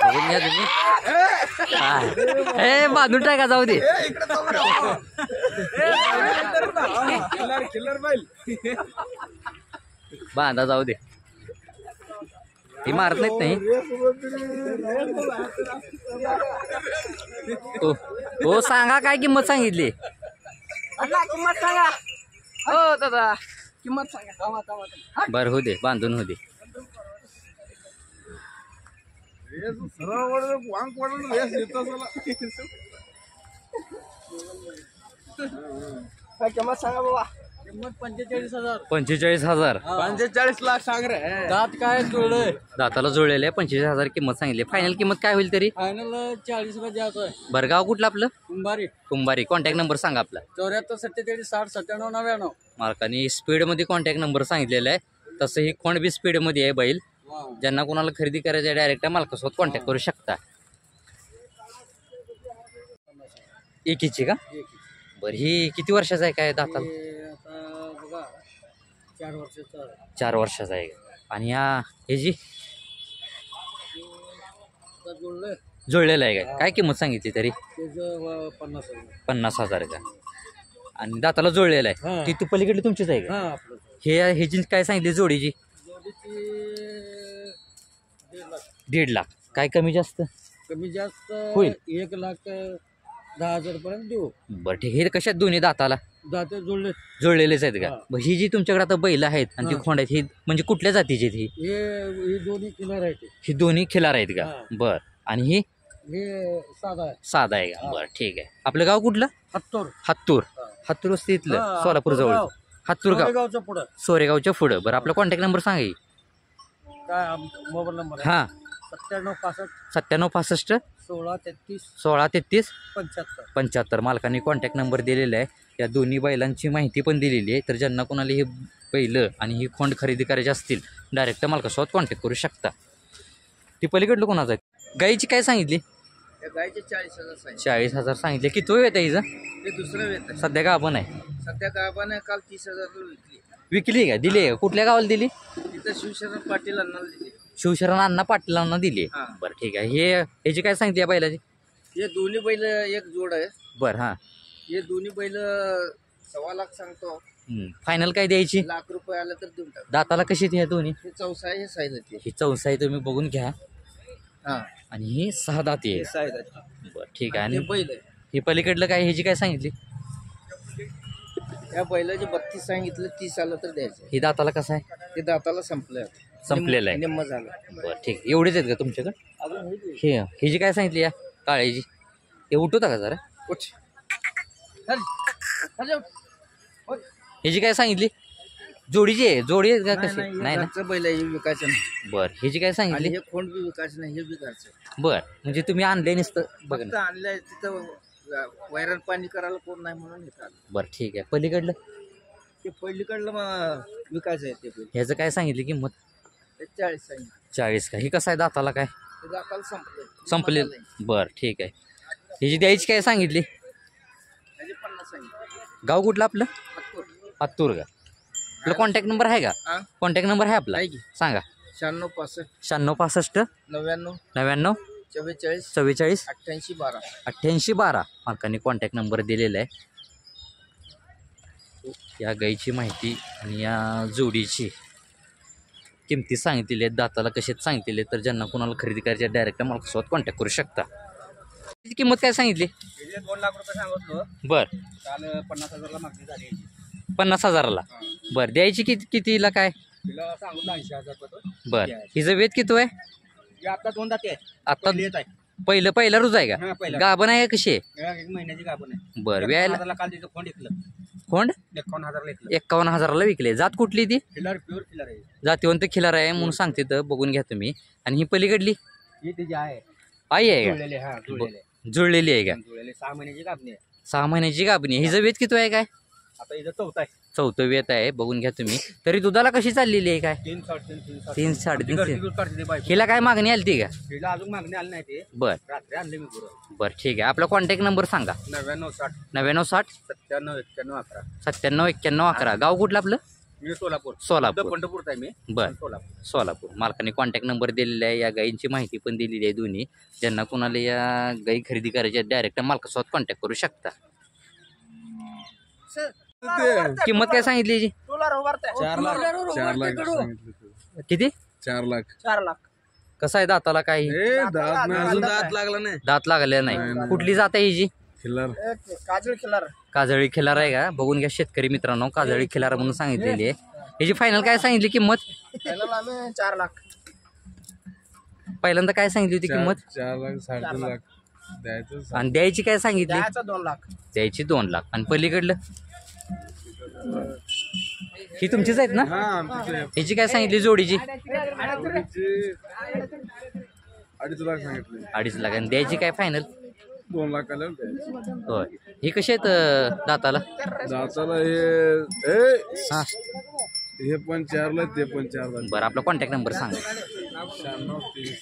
बघून घ्या तुम्ही. हे बांधून टाका जाऊ दे. बांधा जाऊ दे. ती मारत नाहीत नाही. हो सांगा काय किंमत सांगितली. किंमत सांगा हो दादा. किंमत सांगा. बरं हो दे बांधून हो दे. किंमत सांगा बाबा. किंमत 45,000. 45,000. 45 लाख सांग रे. दात काय जुळलंय. दाताला जुळलेलं आहे. 45,000 किंमत सांगितली. फायनल किंमत काय होईल तरी. फायनल 40 ला द्यायचं आहे. बरं गाव कुठलं आपलं. कुंभारी. कुंभारी. कॉन्टॅक्ट नंबर सांगा आपला. 74 47 60 97 99. मालकाने स्पीड मध्ये कॉन्टॅक्ट नंबर सांगितलेला आहे. तसं ही खोंड बी स्पीड मध्ये आहे बैल. ज्यांना कोणाला खरेदी करायचं आहे डायरेक्ट मालकासोबत कॉन्टॅक्ट करू शकता. एकीची का. बरं ही किती वर्षाचा आहे काय दाताला. आता बघा 4 वर्षाचा. 4 वर्षाचा आहे. आणि हे जी जुळलंय. जुळलेलं आहे काय. काय किंमत सांगितली तरी. 50,000. 50,000 का. आणि दाताला जुळलेलं आहे. ती तू पलीकडली तुमचीच आहे का. हे जी काय सांगितली जोडीची. 1.5 लाख. काय कमी जास्त. कमी जास्त होईल. 1,10,000 पर्यंत देऊ. बरं ठीक. हे कशात दोन्ही दाताला दाते जुळले. जुळलेलेच आहेत का. ही जी तुमच्याकडे आता बैल आहेत आणि ती खोंड आहेत ही म्हणजे कुठल्या जातीची आहेत ही. हे दोन्ही किनार आहेत. ही दोन्ही खिलार आहेत का. बर. आणि ही हे साधा आहे. साधा आहे का. बरं ठीक आहे. आपलं गाव कुठलं. हत्तूर. हत्तूर. हत्तूर वस्ती इथलं सोलापूर जवळ. हत्तूर गाव. सोरेगावच्या पुढं. सोरेगावच्या पुढं. बरं आपला कॉन्टॅक्ट नंबर सांगा की. काय मोबाईल नंबर. हां 97 65 97 65 16 33 16 33 75. 75. मालकाने कॉन्टॅक्ट नंबर दिलेला आहे. या दोन्ही बैलांची माहिती पण दिलेली आहे. तर ज्यांना कोणाला हे बैल आणि ही खोंड खरेदी करायची असतील डायरेक्ट मालकासोबत कॉन्टॅक्ट करू शकता. ती पलीकडलं कोणाचं आहे. गाईची काय सांगितली. गायचे 40,000. 40,000 सांगितले. किती वेळ आहे हिचं. ते दुसरं वेत. सध्या गाभण आहे. सध्या गावाने काल 30,000 विकली. विकली का. दिली आहे. कुठल्या गावाला दिली. तिथं शिवशरण पाटील अण्णाला दिली. शिवशरण अण्णा पाटलांना दिली. बरं ठीक आहे. ह्याची काय सांगते या बैलाची. हे दोन्ही बैल एक जोड आहे. बरं हां. हे दोन्ही बैल 1.25 लाख सांगतो. फायनल काय द्यायची. लाख रुपये आलं तर देऊन टाक. दाताला कशी ह्या दोन्ही. हे चौसा आहे. हे साईज आहे. ही चौसा आहे तुम्ही बघून घ्या. आणि ही 6 दाती आहे. साईज आहे. बरं ठीक आहे. आणि बैल आहे. ही पलीकडलं काय ह्याची काय सांगितली. या बैलाचे 32 सांगितलं. 30 आलं तर द्यायचं. ही दाताला कसं आहे. ते दाताला संपलं. संपलेलं आहे. निम्म झालं. बरं ठीक. एवढेच आहेत का तुमच्याकडे. अजून ही जी काय सांगितली या काळ्याची. हे उठवता का जरा. ह्याची काय सांगितली. जोडीची आहे. जोडी आहे का कशी. नाही ना. बैल आहे. विकायचं नाही. बरं ह्याची काय सांगितली. हे खोंड बी विकायचं नाही. हे विकायचं. बरं म्हणजे तुम्ही आणले नसतं बघ ना. आणलंय तिथं वैरण पाणी करायला कोण नाही म्हणून येतात. बरं ठीक आहे. पलीकडलं ते पहिलीकडलं मग विकायचं आहे. ते ह्याचं काय सांगितली किंमत. 40 सांगितलं. 40 का. ही कसं आहे दाताला काय. ते दाताला संपलं. संपले. बरं ठीक आहे. ह्याची द्यायची काय सांगितली. 50 सांगितलं. गाव कुठलं आपलं. हत्तूर का. आपला कॉन्टॅक्ट नंबर आहे का. कॉन्टॅक्ट नंबर आहे आपला. सांगा. 96 65 96 65 99 99 44 44 88 12 88 12. मालकाने कॉन्टॅक्ट नंबर दिलेला आहे. या गाईची माहिती आणि या जोडीची किमती सांगितलेली आहेत. दाताला कशात सांगितलेले तर ज्यांना कोणाला खरेदी करायची डायरेक्ट मालकासोबत कॉन्टॅक्ट करू शकता. त्याची किंमत काय सांगितली. 2 लाख रुपये सांगितलं. बरं. काल 50,000ला मागणी झाली. 50,000ला. बरं द्यायची कितीला काय. तिला सांगून 80,000 रुपये. बरं हिचं वेत किती आहे. आता 2 दाते आहे. आता येत आहे. पहिला रुज आहे का. गाभण आहे कशी आहे. 1 महिन्याची गाभण आहे. बरं व्यायला काल तिचं खोंड विकलं. खोंड 51,000ला विकलं. 51,000ला विकले. जात कुठली ती. खिलार प्युअर खिलार आहे. जातीवंत खिलार आहे म्हणून सांगते तर बघून घ्या तुम्ही. आणि ही पलीकडली ही तिची आहे. आई आहे का. जुळलेले. हा जुळलेले. जुळलेली आहे का. जुळलेले 6 महिन्याची गाभणी आहे. 6 महिन्याची गाभणी आहे. हिचं वेत किती आहे काय. आता इथं 4था आहे. 4थं वेत आहे. बघून घ्या तुम्ही. तरी दुधाला कशी चाललेली आहे काय. 3 3.5 3 3.5. दूध काढते ते बायको. हिला काय मागणी आली ती का. हिला अजून मागणी आली नाही. ते बरं रात्री आणले मी गुरं. बरं ठीक आहे. आपला कॉन्टॅक्ट नंबर सांगा. 99 60 99 60 97 91 11 97 91 11. गाव कुठलं आपलं. मी सोलापूर सोलापूर. पंढरपूरचा आहे मी बर. सोलापूर. सोलापूर. मालकाने कॉन्टॅक्ट नंबर दिलेला आहे, या गायींची माहिती पण दिलेली आहे दोन्ही. ज्यांना कोणाला या गायी खरेदी करायच्या डायरेक्ट मालकासोबत कॉन्टॅक्ट करू शकता. किंमत काय सांगितली याची? 4 लाख किती? 4 लाख. 4 लाख. कसं आहे दाताला काही? अजून दात लागला नाही. दात लागलेला नाही. कुठली जात आहे हिची? खिल्लार. काजळ खिलार. काजळी खिलार आहे का? बघून घ्या शेतकरी मित्रांनो, काजळी खिलार म्हणून सांगितलेली आहे. ह्याची फायनल काय सांगितली किंमत? आम्ही 4 लाख. पहिल्यांदा काय सांगितली होती किंमत? 4 लाख 3.5 लाख द्यायचं. आणि द्यायची काय सांगितली? द्यायचा 2 लाख. द्यायची 2 लाख. आणि पलीकडलं ही तुमचीच आहेत ना? ह्याची काय सांगितली जोडीची? 2.5 लाख सांगितले. 2.5 लाख. आणि द्यायची काय फायनल? 2 लाख आल्यावर द्यायचं. होय. हे कसे आहेत दाताला? दाताला हा हे पण 4 लाख, ते पण 4 लाख. बरं, आपला कॉन्टॅक्ट नंबर सांगा. 96 23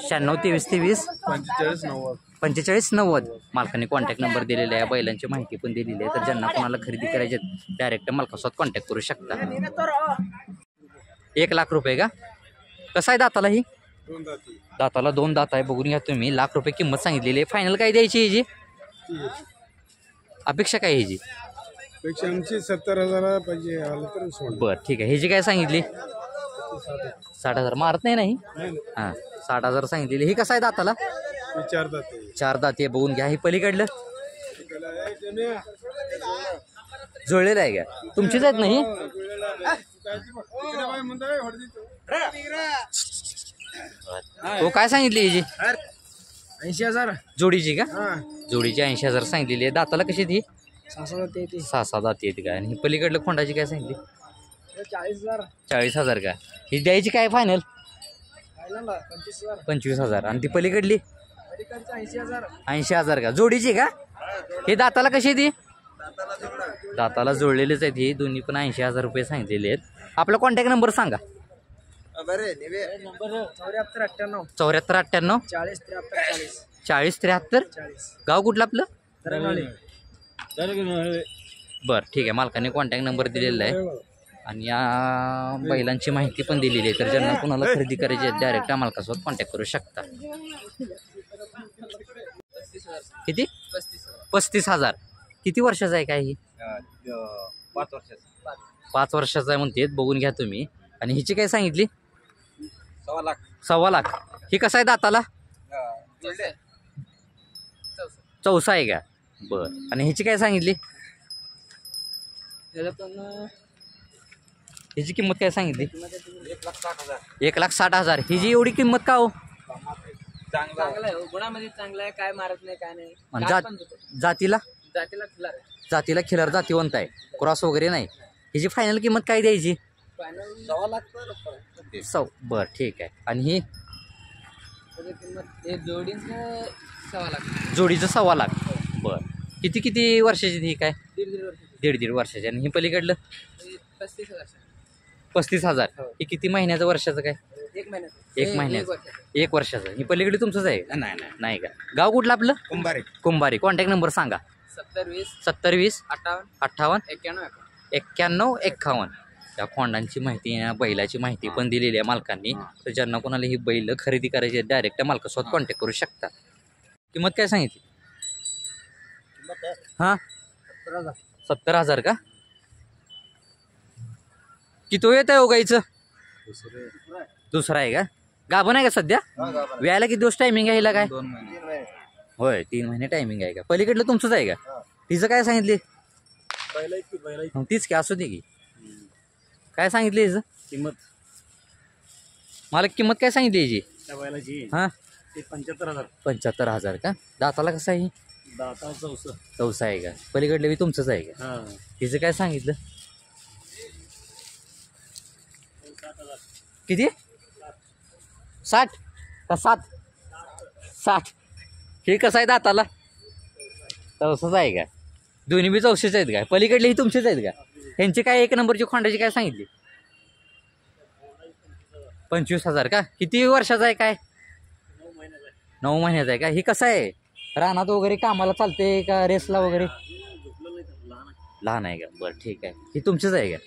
96 23 45 90. 45 90. मालकाने कॉन्टॅक्ट नंबर दिलेला आहे, बैलांची माहिती पण दिलेली आहे. तर ज्यांना कोणाला खरेदी करायचे डायरेक्ट मालकासोबत कॉन्टॅक्ट करू शकता. 1 लाख रुपये का? कसं आहे दाताला ही? 2 दाती. दाताला 2 दात आहे. बघून घ्या तुम्ही. ₹1,00,000 किंमत सांगितलेली आहे. फायनल काय द्यायची ह्याची? अपेक्षा काय ह्याची? पेक्षा आमची 70,000 पाहिजे आलं तर सोड. बरं ठीक आहे. ह्याची काय सांगितली? 60,000. मारत नाही नाही. हां 60,000 सांगितलेली. ही कसं आहे दाताला? 4 दाती. 4 दात आहे. बघून घ्या. ही पलीकडलं जुळलेलं आहे का? तुमचीच आहेत ना ही? तो काय सांगितली ह्याची? 80,000. जोडीची का? जोडीची 80,000 सांगितलेली आहे. दाताला कशी ती? 6-7 दाती येते का? आणि ही पलीकडलं खोंडाची काय सांगितली? 40,000. 40,000 का? ही द्यायची काय फायनल? 25,000. आणि ती पलीकडली 80,000. 80,000 का? जोडीची का? हे दाताला कशी आहे ती? दाताला जोडलेलेच आहेत. ही दोन्ही पण 80,000 रुपये सांगितलेले आहेत. आपला कॉन्टॅक्ट नंबर सांगा. नंबर 74 98 74 98 40 73 40 73. 40. गाव कुठलं आपलं? दरंगावली. बरं ठीक आहे. मालकाने कॉन्टॅक्ट नंबर दिलेला आहे आणि या बैलांची माहिती पण दिलेली आहे. तर ज्यांना कुणाला खरेदी करायची आहे डायरेक्ट मालकासोबत कॉन्टॅक्ट करू शकता. किती? 35,000. किती वर्षाचा आहे काय ही? 5 वर्षाचा. 5 वर्षाचा आहे म्हणते. बघून घ्या तुम्ही. आणि हिची काय सांगितली? 1.25 लाख. 1.25 लाख. ही कसं आहे दाताला? चौसा आहे का? बरं. आणि ह्याची काय सांगितली? ह्याची किंमत काय सांगितली? 1,60,000. 1,60,000. हिची एवढी किंमत का हो? चांगला आहे. गुणामध्ये चांगला आहे. काय मारत नाही काय नाही. आणि गाठ पण देतो. जातीला? जातीला खिलार आहे. जातीला खिलार जातीवंत आहे. क्रॉस वगैरे नाही. हिची फायनल किंमत काय द्यायची? फायनल 1.25 लाख. बरं ठीक आहे. आणि ही किंमत हे जोडीचं 1.25 लाख. जोडीचं 1.25 लाख. बरं. किती किती वर्षाची ती काय? 1.5 वर्ष. 1.5 वर्षाची. आणि ही पलीकडलं 35,000. 35,000. ही किती महिन्याचं वर्षाचं काय? 1 महिन्यात. 1 महिन्याचं. 1 वर्षाचं. ही पलीकडे तुमचंच आहे का? नाही का? गाव कुठलं आपलं? कुंभारे. कुंभारी. कॉन्टॅक्ट नंबर सांगा. 70 20 70 20 58 58 91 91 51. त्या खोंडांची माहिती, बैलाची माहिती पण दिलेली आहे मालकांनी. तर ज्यांना कोणाला ही बैल खरेदी करायची डायरेक्ट मालकासोबत कॉन्टॅक्ट करू शकता. किंमत काय सांगितली? हां 70,000 का? किती येत आहे हो गाईचं? दुसरा आहे का? गाभण आहे का सध्या? व्यायला किती दिवस टायमिंग आहे हिला काय? 2 महिने. होय 3 महिने टायमिंग आहे का? पलीकडलं तुमचंच आहे का? तिचं काय सांगितली? तीच की असू दे की. काय सांगितली हिचं किंमत? मला किंमत काय सांगितली याची? त्या बैलाची हां 75,000. 75,000 का? दाताला कसं आहे? दाता 14. चौसा आहे का? पलीकडलं बी तुमचंच आहे का? हां. तिचं काय सांगितलं? किती? 60 का 7? 60. हे कसं आहे दाताला? चौसाच आहे का? दोन्ही बी चौशीच आहेत का? पलीकडले ही तुमचेच आहेत का? ह्यांची काय 1 नंबरची खोंडाची काय सांगितली? 25,000 का? किती वर्षाचा आहे काय? 9 महिन्याचा आहे का? ही कसं आहे? रानात वगैरे कामाला चालते का रेसला वगैरे? लहान आहे का? बरं ठीक आहे. ही तुमचीच आहे का?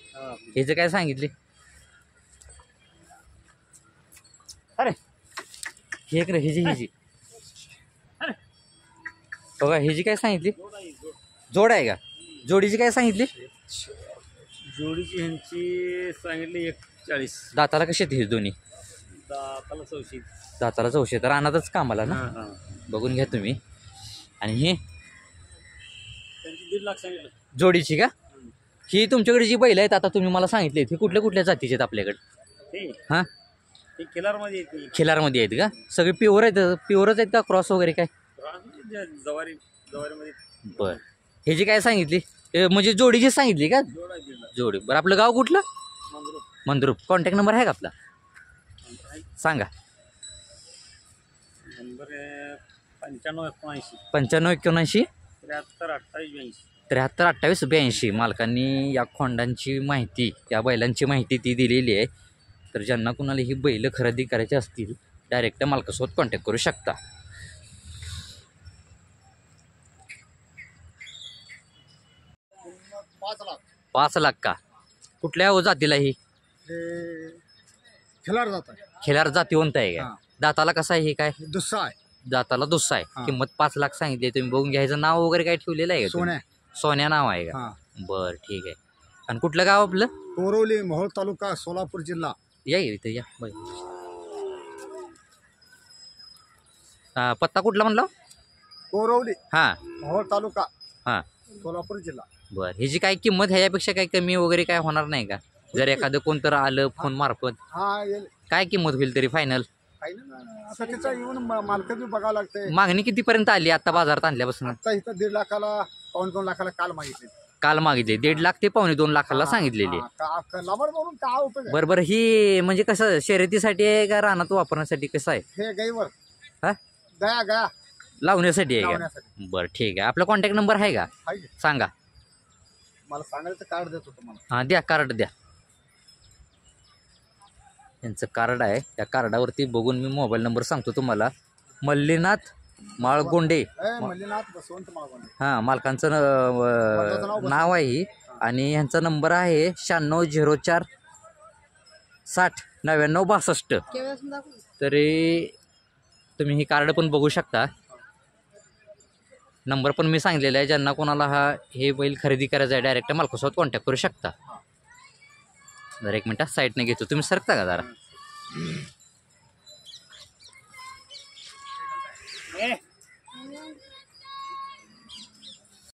हिचं काय सांगितले? अरे ही एक रे, हिजी बघा, हिची काय सांगितली? जोड आहे का? जोडीची काय सांगितली? जोडीची ह्यांची सांगितली 140. दाताला कशी आहेत ही दोन्ही? दाताला 400. दाताला 400. तर रानातच कामाला ना? बघून घ्या तुम्ही. आणि ही त्यांची 1.5 लाख सांगितलं. जोडीची का? ही तुमच्याकडे जी बैल आहेत आता तुम्ही मला सांगितले, ही कुठल्या कुठल्या जातीचे आहेत आपल्याकडे? ते हां, ते खिलारमध्ये येते. खिलारमध्ये आहेत का? सगळे प्युअर आहेत? प्युअरच आहेत का क्रॉस वगैरे काय? जवारीमध्ये बरं. हे जी काय सांगितली म्हणजे जोडीची सांगितली का? जोडा दिला. जोडी. बरं, आपलं गाव कुठलं? मंगरूळ. मंद्रुप. कॉन्टॅक्ट नंबर आहे का आपला? सांगा. नंबर 95 79 95 79 73 28 82. 73 28 82. मालकांनी या खोंडांची माहिती, या बैलांची माहिती ती दिलेली आहे. तर ज्यांना कुणाला ही बैल खरेदी करायची असतील डायरेक्ट मालकासोबत कॉन्टॅक्ट करू शकता. $5 लाख 5 लाख का? कुठल्या जातीला ही? हे खिलार जात आहे. खिलार जातीवंत आहे का? हां. दाताला कसा आहे? ही काय दुसरा आहे दाताला दुसरा आहे. हां. किंमत 5 लाख सांगितली. तुम्ही बघून घ्यायचं. नाव वगैरे काय ठेवलेलं आहे का तुम्ही? सोन्या. सोन्या नाव आहे का? हां. बरं ठीक आहे. आणि कुठलं गाव आपलं? कोरवली, मोहोळ तालुका, सोलापूर जिल्हा. या इथं या. पत्ता कुठला म्हणला? कोरवली, हां मोहोळ तालुका, हां. सोलापूर जिल्हा. बरं. ह्याची काय किंमत ह्याच्यापेक्षा काही कमी वगैरे काय होणार नाही का? जर एखादं कोणतं आलं फोन मार्फत, हा येईल. काय किंमत होईल तरी फायनल? काही नाही, आता त्याचा येऊन मालक बी बघावं लागतंय. मागणी कितीपर्यंत आली आता बाजारात आणल्यापासून? आता इथं 1.5 लाखाला 2 लाखाला काल मागितले. काल मागितले 1.5 लाख ते 2.5 लाखाला सांगितलेली. लबर म्हणून काय उपयोग आहे? बरं बरं. ही म्हणजे कसं शर्यतीसाठी आहे का रानात वापरण्यासाठी कसं आहे? हे गाईवर हा, गया गया लावण्यासाठी आहे का? लावण्यासाठी. बरं ठीक आहे. आपला कॉन्टॅक्ट नंबर आहे का? आहे की? सांगा. मला सांगायचं कार्ड देतो तुम्हाला. हां द्या, कार्ड द्या. यांचं कार्ड आहे. त्या कार्डावरती बघून मी मोबाईल नंबर सांगतो तुम्हाला. मल्लीनाथ माळगोंडे. मल्लीनाथ बसवंत माळगोंडे. हां, मालकांचं नाव आहे ही. आणि ह्यांचा नंबर आहे 9604 60 99 62. तरी तुम्ही ही कार्ड पण बघू शकता. नंबर पण मी सांगितलेला आहे. ज्यांना कोणाला हे बैल खरेदी करायचं आहे डायरेक्ट मालकासोबत कॉन्टॅक्ट करू शकता. जरा एक मिनटं साईडने घेतो. तुम्ही सरकता का जरा?